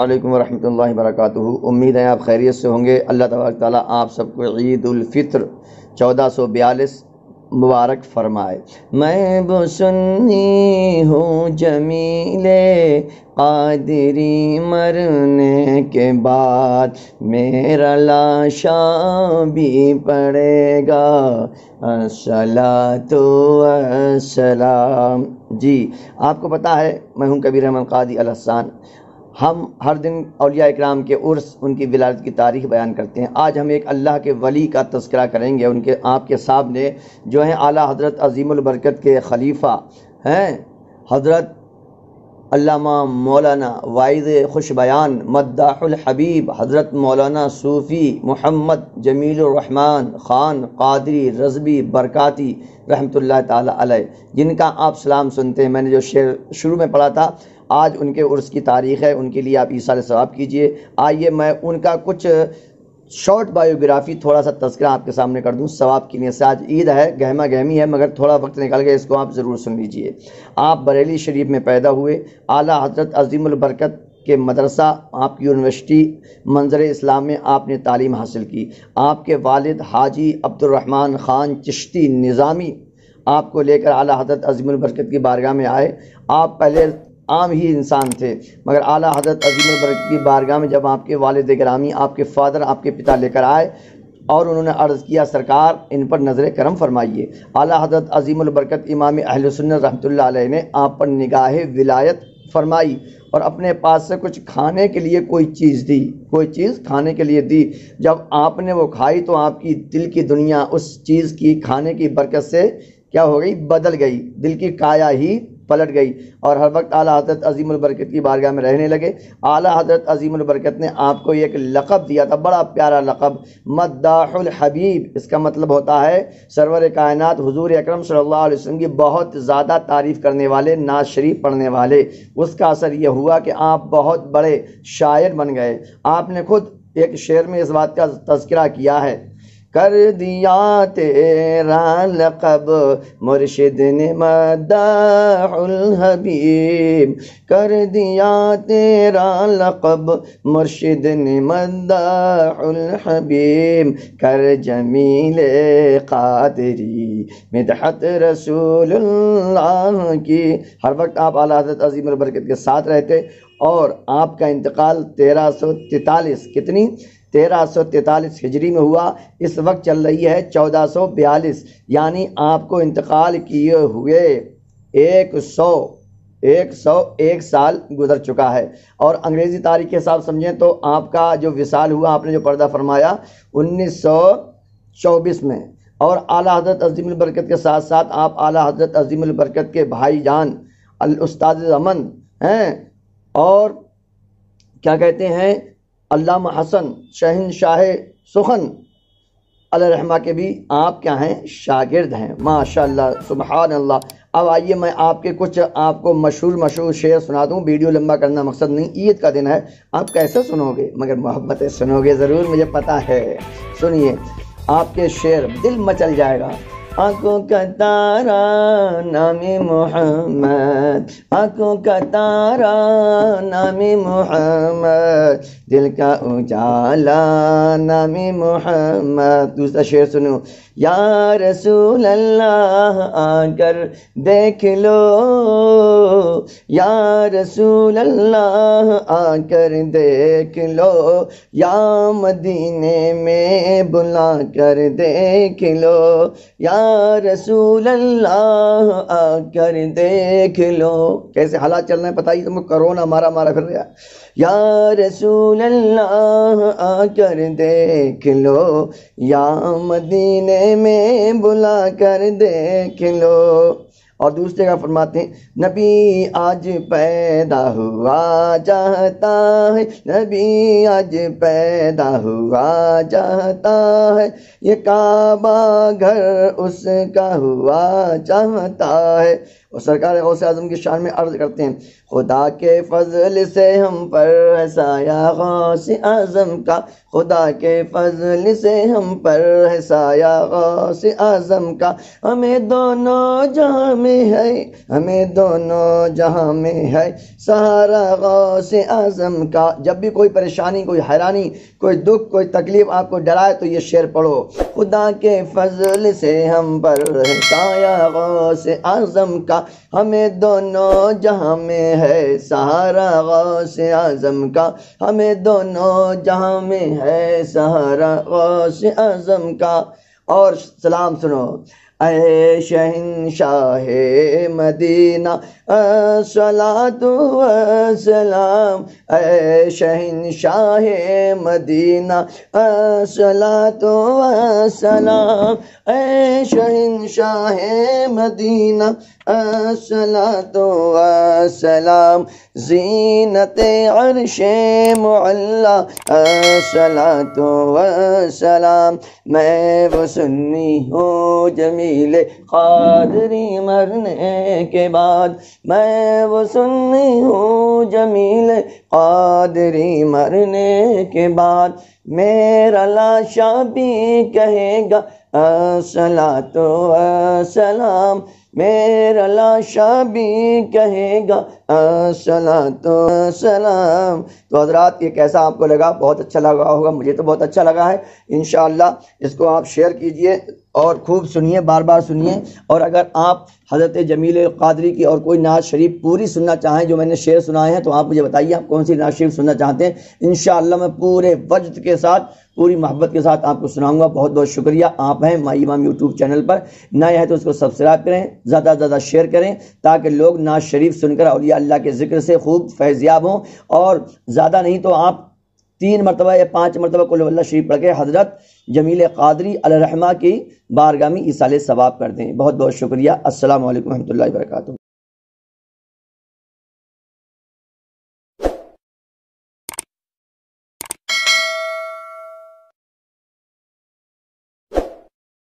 علیکم ورحمۃ اللہ وبرکاتہ۔ امید ہے آپ خیریت سے ہوں گے۔ اللہ تبارک تعالیٰ آپ سب کو عید الفطر 1442 مبارک فرمائے۔ میں وہ سنی ہوں جمیل قادری مرنے کے بعد، میرا لاشا بھی پڑے گا الصلاۃ والسلام۔ جی آپ کو پتہ ہے میں ہوں کبیر احمد قاضی الحسان۔ ہم ہر دن اولیاء اکرام کے عرس، ان کی ولادت کی تاریخ بیان کرتے ہیں۔ آج ہم ایک اللہ کے ولی کا تذکرہ کریں گے۔ ان کے آپ کے سامنے جو ہیں اعلیٰ حضرت عظیم البرکت کے خلیفہ ہیں حضرت علامہ مولانا واعظ خوش بیان مداح الحبیب حضرت مولانا صوفی محمد جمیل الرحمن خان قادری رضوی برکاتی رحمۃ اللہ تعالی علیہ، جن کا آپ سلام سنتے ہیں۔ میں نے جو شعر شروع میں پڑھا تھا، آج ان کے عرس کی تاریخ ہے، ان کے لیے آپ ایثار ثواب کیجئے۔ آئیے میں ان کا کچھ شارٹ بایوگرافی تھوڑا سا تذکرہ آپ کے سامنے کر دوں ثواب کی نیت سے۔ آج عید ہے، گہما گہمی ہے، مگر تھوڑا وقت نکال کے اس کو آپ ضرور سن لیجئے۔ آپ بریلی شریف میں پیدا ہوئے۔ اعلیٰ حضرت عظیم البرکت کے مدرسہ، آپ کی یونیورسٹی منظر اسلام میں آپ نے تعلیم حاصل کی۔ آپ کے والد حاجی عبد الرحمن خان چشتی نظامی آپ کو لے کر اعلیٰ حضرت عظیم البرکت کی بارگاہ میں آئے۔ آپ پہلے عام ہی انسان تھے، مگر اعلیٰ حضرت عظیم البرکت کی بارگاہ میں جب آپ کے والد گرامی، آپ کے فادر، آپ کے پتا لے کر آئے اور انہوں نے عرض کیا سرکار ان پر نظر کرم فرمائیے، اعلیٰ حضرت عظیم البرکت امام اہل سنت رحمۃ اللہ علیہ نے آپ پر نگاہ ولایت فرمائی اور اپنے پاس سے کچھ کھانے کے لیے کوئی چیز دی، کوئی چیز کھانے کے لیے دی۔ جب آپ نے وہ کھائی تو آپ کی دل کی دنیا اس چیز کی کھانے کی برکت سے کیا ہو گئی؟ بدل گئی، دل کی کایا ہی پلٹ گئی، اور ہر وقت اعلیٰ حضرت عظیم البرکت کی بارگاہ میں رہنے لگے۔ اعلیٰ حضرت عظیم البرکت نے آپ کو ایک لقب دیا تھا، بڑا پیارا لقب، مداح الحبیب۔ اس کا مطلب ہوتا ہے سرور کائنات حضور اکرم صلی اللہ علیہ وسلم کی بہت زیادہ تعریف کرنے والے، نعت شریف پڑھنے والے۔ اس کا اثر یہ ہوا کہ آپ بہت بڑے شاعر بن گئے۔ آپ نے خود ایک شعر میں اس بات کا تذکرہ کیا ہے، کر دیا تیرا لقب مرشد نے مداح الحبیب، کر دیا تیرا لقب مرشد نے مداح الحبیب، کر جمیل قادری مدحت رسول اللہ کی۔ ہر وقت آپ اعلیٰ حضرت عظیم البرکت کے ساتھ رہتے، اور آپ کا انتقال 1343 کتنی 1343 ہجری میں ہوا۔ اس وقت چل رہی ہے 1442، یعنی آپ کو انتقال کیے ہوئے 101 سال گزر چکا ہے۔ اور انگریزی تاریخ کے حساب سمجھیں تو آپ کا جو وصال ہوا، آپ نے جو پردہ فرمایا 1924 میں۔ اور اعلیٰ حضرت عظیم البرکت کے ساتھ ساتھ آپ اعلیٰ حضرت عظیم البرکت کے بھائی جان الاستاذ امن ہیں، اور کیا کہتے ہیں علامہ حسن شہنشاہ سخن علیہ رحمہ کے بھی آپ کیا ہیں؟ شاگرد ہیں۔ ماشاءاللہ سبحان اللہ۔ اب آئیے میں آپ کے کچھ آپ کو مشہور شعر سنا دوں۔ ویڈیو لمبا کرنا مقصد نہیں، عید کا دن ہے، آپ کیسے سنو گے؟ مگر محبت سے سنو گے ضرور، مجھے پتہ ہے۔ سنیے آپ کے شعر، دل مچل جائے گا۔ آنکھوں کا تارا نام محمد، آنکھوں کا تارا نام محمد، دل کا اجالا نام محمد۔ دوسرا شعر سنو، یا رسول اللہ آ کر دیکھ لو، یا رسول اللہ آ کر دیکھ لو، یا مدینے میں بلا کر دیکھ لو، یا رسول اللہ آ کر دیکھ لو۔ کیسے حالات چل رہے ہیں پتہ ہی تم کو، کرونا مارا پھر رہا ہے۔ یا رسول اللہ آ کر دیکھ لو، یا مدینے میں بلا کر دیکھ لو۔ اور دوسرے کا فرماتے ہیں، نبی آج پیدا ہوا چاہتا ہے، نبی آج پیدا ہوا چاہتا ہے، یہ کعبہ گھر اس کا ہوا چاہتا ہے، اور سرکار غوث اعظم کی شان میں عرض کرتے ہیں خدا کے فضل سے ہم پر ہے سایہ غوث اعظم کا، خدا کے فضل سے ہم پر ہے سایہ غوث اعظم کا، ہمیں دونوں جہاں میں ہے، ہمیں دونوں جہاں میں ہے سہارا غوث اعظم کا۔ جب بھی کوئی پریشانی، کوئی حیرانی، کوئی دکھ، کوئی تکلیف آپ کو ڈرائے تو یہ شعر پڑھو، خدا کے فضل سے ہم پر ہے سایہ غوث اعظم کا، ہمیں دونوں جہاں میں ہے سہارا غوث اعظم کا، ہمیں دونوں جہاں میں ہے سہارا غوث اعظم کا۔ اور سلام سنو، اے شہنشاہ مدینہ الصلاۃ والسلام، اے شہنشاہ مدینہ الصلاۃ والسلام، اے شہنشاہ مدینہ الصلاۃ والسلام، زینت عرش معلی الصلاۃ والسلام، میں وہ سنی ہوں جمیل قادری مرنے کے بعد، میں وہ سنی ہوں جمیل قادری مرنے کے بعد، میرا لاشا بھی کہے گا الصلاۃ والسلام، میرا لاشا بھی کہے گا الصلاۃ والسلام۔ تو حضرات یہ کیسا آپ کو لگا؟ بہت اچھا لگا ہوگا، مجھے تو بہت اچھا لگا ہے۔ انشاءاللہ اس کو آپ شیئر کیجئے اور خوب سنیے، بار بار سنیے۔ اور اگر آپ حضرت جمیل قادری کی اور کوئی نعت شریف پوری سننا چاہیں جو میں نے شعر سنائے ہیں تو آپ مجھے بتائیے آپ کون سی نعت شریف سننا چاہتے ہیں، انشاءاللہ میں پورے وجد کے ساتھ، پوری محبت کے ساتھ آپ کو سناؤں گا۔ بہت بہت شکریہ۔ آپ ہیں مائی امام یوٹیوب چینل پر، نئے ہیں تو اس کو سبسکرائب کریں، زیادہ سے زیادہ شیئر کریں تاکہ لوگ نعت شریف سن کر اولیاء اللہ کے ذکر سے خوب فیضیاب ہوں، اور زیادہ نہیں تو آپ 3 مرتبہ یا 5 مرتبہ قل اللہ شریف پڑھ کے حضرت جمیل قادری علیہ الرحمہ کی بارگاہ میں ایصال ثواب کر دیں۔ بہت بہت شکریہ۔ السلام علیکم و رحمۃ اللہ وبرکاتہ۔